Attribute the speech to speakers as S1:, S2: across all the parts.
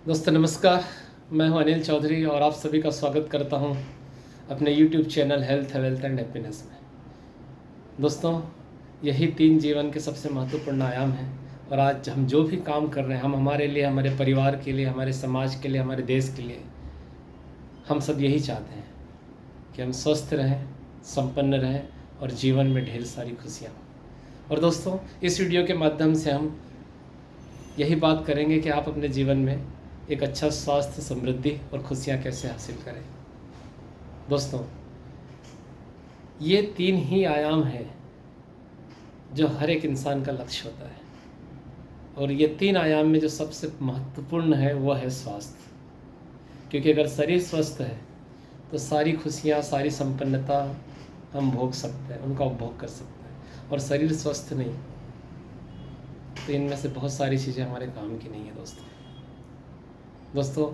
S1: दोस्तों नमस्कार। मैं हूं अनिल चौधरी और आप सभी का स्वागत करता हूं अपने YouTube channel health wealth and happiness में। दोस्तों, यही 3 जीवन के सबसे महत्वपूर्ण आयाम हैं और आज हम जो भी काम कर रहे हैं, हम हमारे लिए, हमारे परिवार के लिए, हमारे समाज के लिए, हमारे देश के लिए, हम सब यही चाहते हैं कि हम स्वस्थ रहें, संपन्न रहें और जीवन में ढेर सारी खुशियाँ हों। और दोस्तों, इस वीडियो के माध्यम से हम यही बात करेंगे कि आप अपने जीवन में एक अच्छा स्वास्थ्य, समृद्धि और खुशियाँ कैसे हासिल करें। दोस्तों, ये 3 ही आयाम हैं जो हर एक इंसान का लक्ष्य होता है और ये 3 आयाम में जो सबसे महत्वपूर्ण है वो है स्वास्थ्य। क्योंकि अगर शरीर स्वस्थ है तो सारी खुशियाँ, सारी संपन्नता हम भोग सकते हैं, उनका उपभोग कर सकते हैं। और शरीर स्वस्थ नहीं तो इनमें से बहुत सारी चीज़ें हमारे काम की नहीं है। दोस्तों,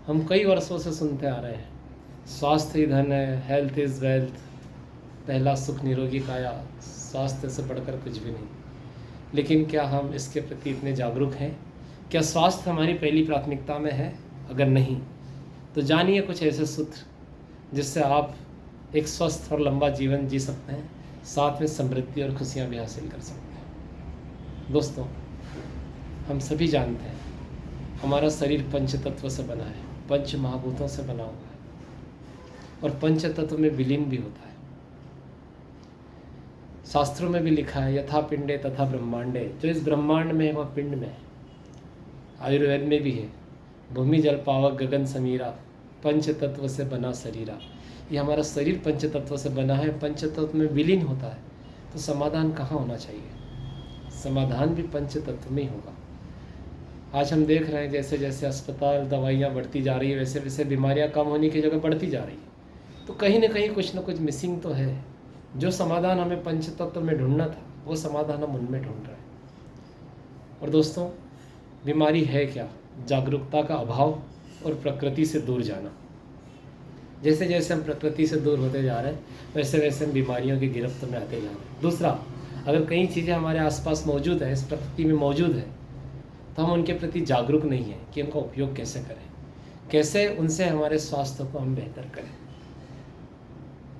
S1: हम कई वर्षों से सुनते आ रहे हैं, स्वास्थ्य ही धन है, हेल्थ इज़ वेल्थ, पहला सुख निरोगी काया, स्वास्थ्य से बढ़कर कुछ भी नहीं। लेकिन क्या हम इसके प्रति इतने जागरूक हैं? क्या स्वास्थ्य हमारी पहली प्राथमिकता में है? अगर नहीं तो जानिए कुछ ऐसे सूत्र जिससे आप एक स्वस्थ और लंबा जीवन जी सकते हैं, साथ में समृद्धि और खुशियाँ भी हासिल कर सकते हैं। दोस्तों, हम सभी जानते हैं हमारा शरीर पंच तत्व से बना है, पंच महाभूतों से बना हुआ है और पंच तत्व में विलीन भी होता है। शास्त्रों में भी लिखा है, यथा पिंडे तथा ब्रह्मांडे, जो इस ब्रह्मांड में है वह पिंड में है। आयुर्वेद में भी है, भूमि जल पावक गगन समीरा, पंच तत्व से बना शरीरा। ये हमारा शरीर पंच तत्व से बना है, पंच तत्व में विलीन होता है। तो समाधान कहाँ होना चाहिए? समाधान भी पंच तत्व में ही होगा। आज हम देख रहे हैं जैसे जैसे अस्पताल, दवाइयाँ बढ़ती जा रही है, वैसे वैसे बीमारियाँ कम होने की जगह बढ़ती जा रही है। तो कहीं ना कहीं कुछ ना कुछ मिसिंग तो है। जो समाधान हमें पंचतत्व में ढूंढना था वो समाधान हम उनमें ढूंढ रहे हैं। और दोस्तों, बीमारी है क्या? जागरूकता का अभाव और प्रकृति से दूर जाना। जैसे जैसे हम प्रकृति से दूर होते जा रहे हैं वैसे वैसे हम बीमारियों की गिरफ्त में आते जा रहे हैं। दूसरा, अगर कई चीज़ें हमारे आसपास मौजूद है, इस प्रकृति में मौजूद है, तो हम उनके प्रति जागरूक नहीं हैं कि उनका उपयोग कैसे करें, कैसे उनसे हमारे स्वास्थ्य को हम बेहतर करें।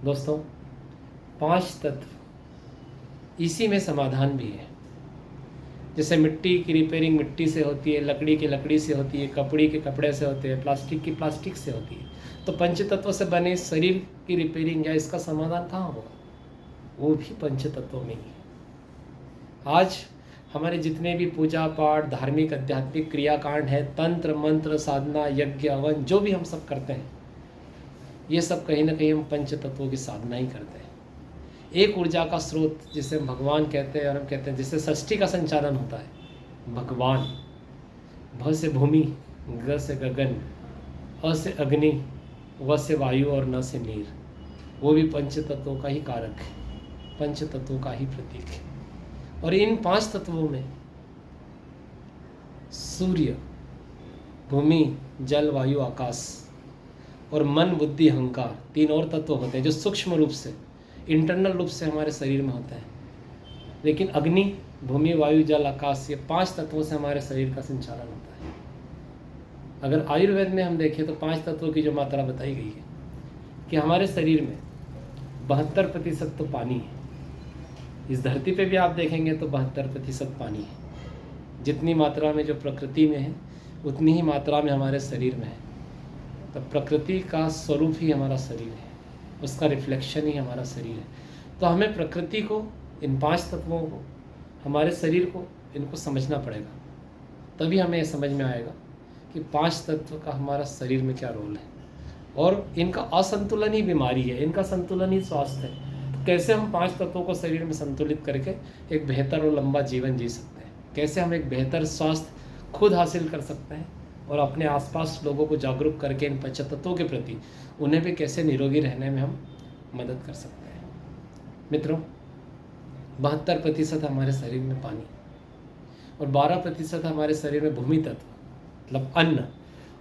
S1: दोस्तों, 5 तत्व, इसी में समाधान भी है। जैसे मिट्टी की रिपेयरिंग मिट्टी से होती है, लकड़ी की लकड़ी से होती है, कपड़े के कपड़े से होते हैं, प्लास्टिक की प्लास्टिक से होती है। तो पंच तत्व से बने शरीर की रिपेयरिंग या इसका समाधान कहाँ होगा? वो भी पंच तत्वों में ही है। आज हमारे जितने भी पूजा पाठ, धार्मिक आध्यात्मिक क्रियाकांड है, तंत्र मंत्र, साधना, यज्ञ, हवन, जो भी हम सब करते हैं, ये सब कहीं ना कहीं हम पंच तत्वों की साधना ही करते हैं। एक ऊर्जा का स्रोत जिसे हम भगवान कहते हैं और हम कहते हैं जिससे सृष्टि का संचालन होता है, भगवान। भ से भूमि, ग से गगन, अ से अग्नि, व से वायु और न से नीर, वो भी पंच तत्वों का ही कारक है, पंच तत्वों का ही प्रतीक है। और इन 5 तत्वों में सूर्य, भूमि, जल, वायु, आकाश और मन, बुद्धि, अहंकार, 3 और तत्व होते हैं जो सूक्ष्म रूप से, इंटरनल रूप से हमारे शरीर में होते हैं। लेकिन अग्नि, भूमि, वायु, जल, आकाश, ये 5 तत्वों से हमारे शरीर का संचालन होता है। अगर आयुर्वेद में हम देखें तो 5 तत्वों की जो मात्रा बताई गई है कि हमारे शरीर में 72% तो पानी है। इस धरती पे भी आप देखेंगे तो 72% पानी है। जितनी मात्रा में जो प्रकृति में है उतनी ही मात्रा में हमारे शरीर में है। तो प्रकृति का स्वरूप ही हमारा शरीर है, उसका रिफ्लेक्शन ही हमारा शरीर है। तो हमें प्रकृति को, इन 5 तत्वों को, हमारे शरीर को, इनको समझना पड़ेगा। तभी हमें समझ में आएगा कि 5 तत्व का हमारा शरीर में क्या रोल है और इनका असंतुलन ही बीमारी है, इनका संतुलन ही स्वास्थ्य है। कैसे हम 5 तत्वों को शरीर में संतुलित करके एक बेहतर और लंबा जीवन जी सकते हैं, कैसे हम एक बेहतर स्वास्थ्य खुद हासिल कर सकते हैं और अपने आसपास लोगों को जागरूक करके इन 5 तत्वों के प्रति उन्हें भी कैसे निरोगी रहने में हम मदद कर सकते हैं। मित्रों, 72% हमारे शरीर में पानी और 12% हमारे शरीर में भूमि तत्व मतलब अन्न,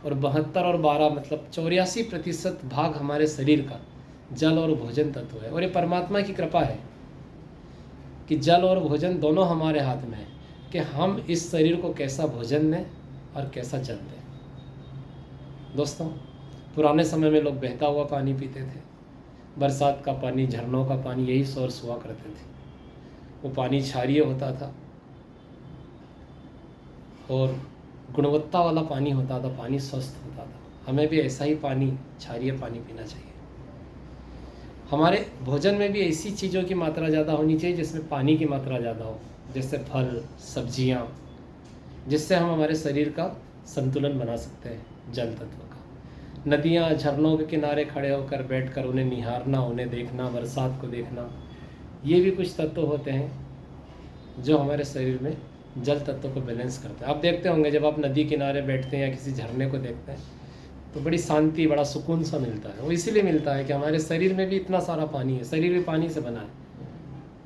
S1: और 72 और 12 मतलब 84% भाग हमारे शरीर का जल और भोजन तत्व है। और ये परमात्मा की कृपा है कि जल और भोजन दोनों हमारे हाथ में है कि हम इस शरीर को कैसा भोजन दें और कैसा जल दें। दोस्तों, पुराने समय में लोग बहता हुआ पानी पीते थे। बरसात का पानी, झरनों का पानी, यही सोर्स हुआ करते थे। वो पानी क्षारीय होता था और गुणवत्ता वाला पानी होता था, पानी स्वस्थ होता था। हमें भी ऐसा ही पानी, क्षारीय पानी पीना चाहिए। हमारे भोजन में भी ऐसी चीज़ों की मात्रा ज़्यादा होनी चाहिए जिसमें पानी की मात्रा ज़्यादा हो, जैसे फल, सब्जियां, जिससे हम हमारे शरीर का संतुलन बना सकते हैं, जल तत्व का। नदियाँ, झरनों के किनारे खड़े होकर बैठकर उन्हें निहारना, उन्हें देखना, बरसात को देखना, ये भी कुछ तत्व होते हैं जो हमारे शरीर में जल तत्व को बैलेंस करते हैं। आप देखते होंगे जब आप नदी किनारे बैठते हैं या किसी झरने को देखते हैं तो बड़ी शांति, बड़ा सुकून सा मिलता है। वो इसीलिए मिलता है कि हमारे शरीर में भी इतना सारा पानी है, शरीर भी पानी से बना है,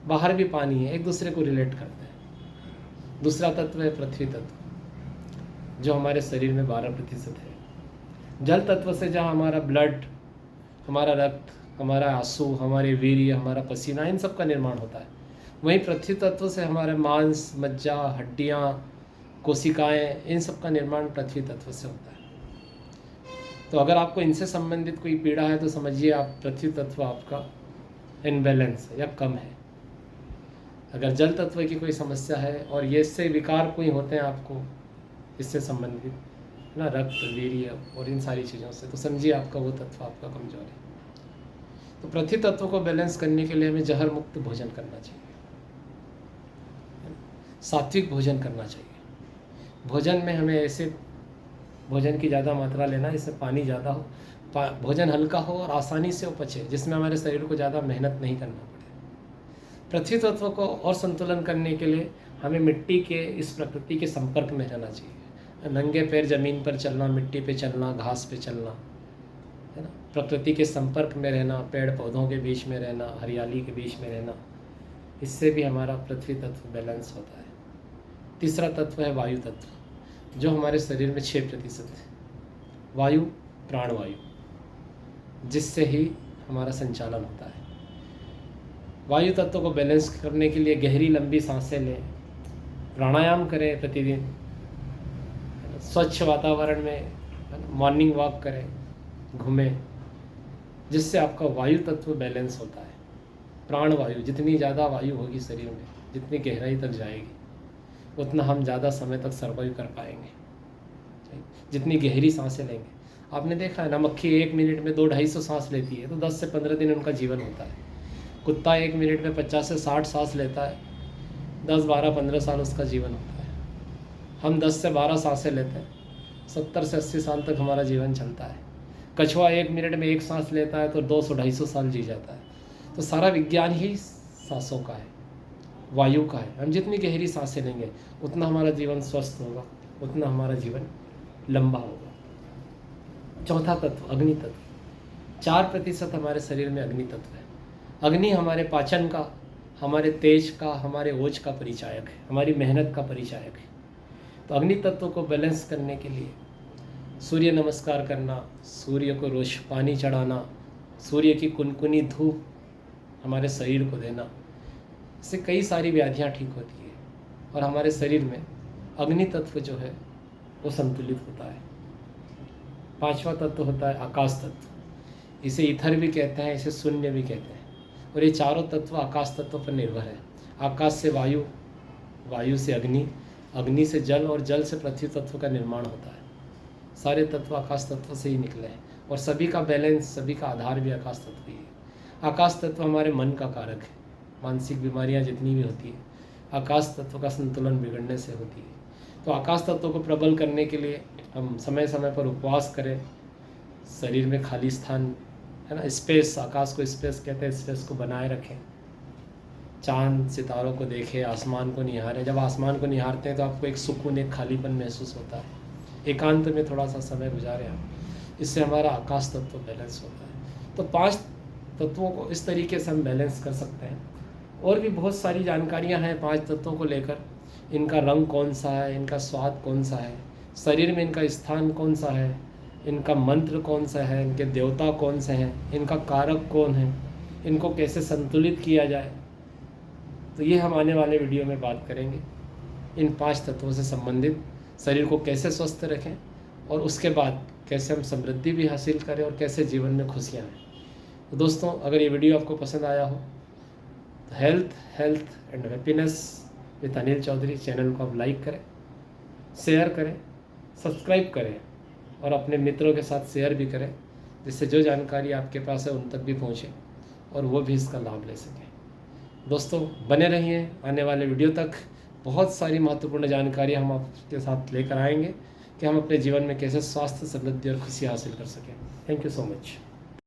S1: बाहर भी पानी है, एक दूसरे को रिलेट करते हैं। दूसरा तत्व है पृथ्वी तत्व, जो हमारे शरीर में 12% है। जल तत्व से जहाँ हमारा ब्लड, हमारा रक्त, हमारा आंसू, हमारे वीर्य, हमारा पसीना, इन सब का निर्माण होता है। वहीं पृथ्वी तत्व से हमारे मांस, मज्जा, हड्डियाँ, कोशिकाएं, इन सब का निर्माण पृथ्वी तत्व से होता है। तो अगर आपको इनसे संबंधित कोई पीड़ा है तो समझिए आप पृथ्वी तत्व आपका इनबैलेंस है या कम है। अगर जल तत्व की कोई समस्या है और ये इससे विकार कोई होते हैं आपको इससे संबंधित, ना, रक्त, वीर्य और इन सारी चीज़ों से, तो समझिए आपका वो तत्व आपका कमजोर है। तो पृथ्वी तत्व को बैलेंस करने के लिए हमें जहर मुक्त भोजन करना चाहिए, सात्विक भोजन करना चाहिए। भोजन में हमें ऐसे भोजन की ज़्यादा मात्रा लेना जिसमें पानी ज़्यादा हो, भोजन हल्का हो और आसानी से उपचे, जिसमें हमारे शरीर को ज़्यादा मेहनत नहीं करना पड़े। पृथ्वी तत्व को और संतुलन करने के लिए हमें मिट्टी के, इस प्रकृति के संपर्क में रहना चाहिए। नंगे पैर ज़मीन पर चलना, मिट्टी पे चलना, घास पे चलना, है ना, प्रकृति के संपर्क में रहना, पेड़ पौधों के बीच में रहना, हरियाली के बीच में रहना, इससे भी हमारा पृथ्वी तत्व बैलेंस होता है। तीसरा तत्व है वायु तत्व, जो हमारे शरीर में 6% है। वायु, प्राणवायु, जिससे ही हमारा संचालन होता है। वायु तत्व को बैलेंस करने के लिए गहरी लंबी सांसें लें, प्राणायाम करें प्रतिदिन, स्वच्छ वातावरण में मॉर्निंग वॉक करें, घूमें, जिससे आपका वायु तत्व बैलेंस होता है। प्राणवायु, जितनी ज़्यादा वायु होगी शरीर में, जितनी गहराई तक जाएगी, उतना हम ज़्यादा समय तक सर्वाइव कर पाएंगे। जितनी गहरी सांसें लेंगे, आपने देखा है ना, मक्खी 1 मिनट में 200-250 सांस लेती है, तो 10 से 15 दिन उनका जीवन होता है। कुत्ता 1 मिनट में 50 से 60 सांस लेता है, 10, 12, 15 साल उसका जीवन होता है। हम 10 से 12 सांसें लेते हैं, 70 से 80 साल तक हमारा जीवन चलता है। कछुआ 1 मिनट में 1 सांस लेता है तो 200-250 साल जी जाता है। तो सारा विज्ञान ही सांसों का है, वायु का है। हम जितनी गहरी सांसें लेंगे उतना हमारा जीवन स्वस्थ होगा, उतना हमारा जीवन लंबा होगा। चौथा तत्व, अग्नि तत्व। 4% हमारे शरीर में अग्नि तत्व है। अग्नि हमारे पाचन का, हमारे तेज का, हमारे ओज का परिचायक है, हमारी मेहनत का परिचायक है। तो अग्नि तत्व को बैलेंस करने के लिए सूर्य नमस्कार करना, सूर्य को रोज पानी चढ़ाना, सूर्य की कुनकुनी धूप हमारे शरीर को देना, इससे कई सारी व्याधियाँ ठीक होती है और हमारे शरीर में अग्नि तत्व जो है वो संतुलित होता है। 5वां तत्व होता है आकाश तत्व। इसे ईथर भी कहते हैं, इसे शून्य भी कहते हैं। और ये चारों तत्व आकाश तत्व पर निर्भर है। आकाश से वायु, वायु से अग्नि, अग्नि से जल और जल से पृथ्वी तत्व का निर्माण होता है। सारे तत्व आकाश तत्व से ही निकले हैं और सभी का बैलेंस, सभी का आधार भी आकाश तत्व ही है। आकाश तत्व हमारे मन का कारक है। मानसिक बीमारियां जितनी भी होती है, आकाश तत्व का संतुलन बिगड़ने से होती है। तो आकाश तत्व को प्रबल करने के लिए हम समय समय पर उपवास करें, शरीर में खाली स्थान, है ना, स्पेस, आकाश को स्पेस कहते हैं, स्पेस को बनाए रखें। चांद सितारों को देखें, आसमान को निहारें। जब आसमान को निहारते हैं तो आपको एक सुकून, एक खालीपन महसूस होता है। एकांत में थोड़ा सा समय गुजारें आप, इससे हमारा आकाश तत्व बैलेंस होता है। तो 5 तत्वों को इस तरीके से हम बैलेंस कर सकते हैं। और भी बहुत सारी जानकारियां हैं 5 तत्वों को लेकर। इनका रंग कौन सा है, इनका स्वाद कौन सा है, शरीर में इनका स्थान कौन सा है, इनका मंत्र कौन सा है, इनके देवता कौन से हैं, इनका कारक कौन है, इनको कैसे संतुलित किया जाए, तो ये हम आने वाले वीडियो में बात करेंगे। इन 5 तत्वों से संबंधित शरीर को कैसे स्वस्थ रखें और उसके बाद कैसे हम समृद्धि भी हासिल करें और कैसे जीवन में खुशियाँ आएँ। तो दोस्तों, अगर ये वीडियो आपको पसंद आया हो तो health and happiness with Anil Chaudhary channel को आप लाइक करें, शेयर करें, सब्सक्राइब करें और अपने मित्रों के साथ शेयर भी करें, जिससे जो जानकारी आपके पास है उन तक भी पहुँचे और वो भी इसका लाभ ले सकें। दोस्तों, बने रहिए, आने वाले वीडियो तक बहुत सारी महत्वपूर्ण जानकारी हम आपके साथ लेकर आएंगे कि हम अपने जीवन में कैसे स्वास्थ्य, समृद्धि और खुशी हासिल कर सकें। Thank you so much.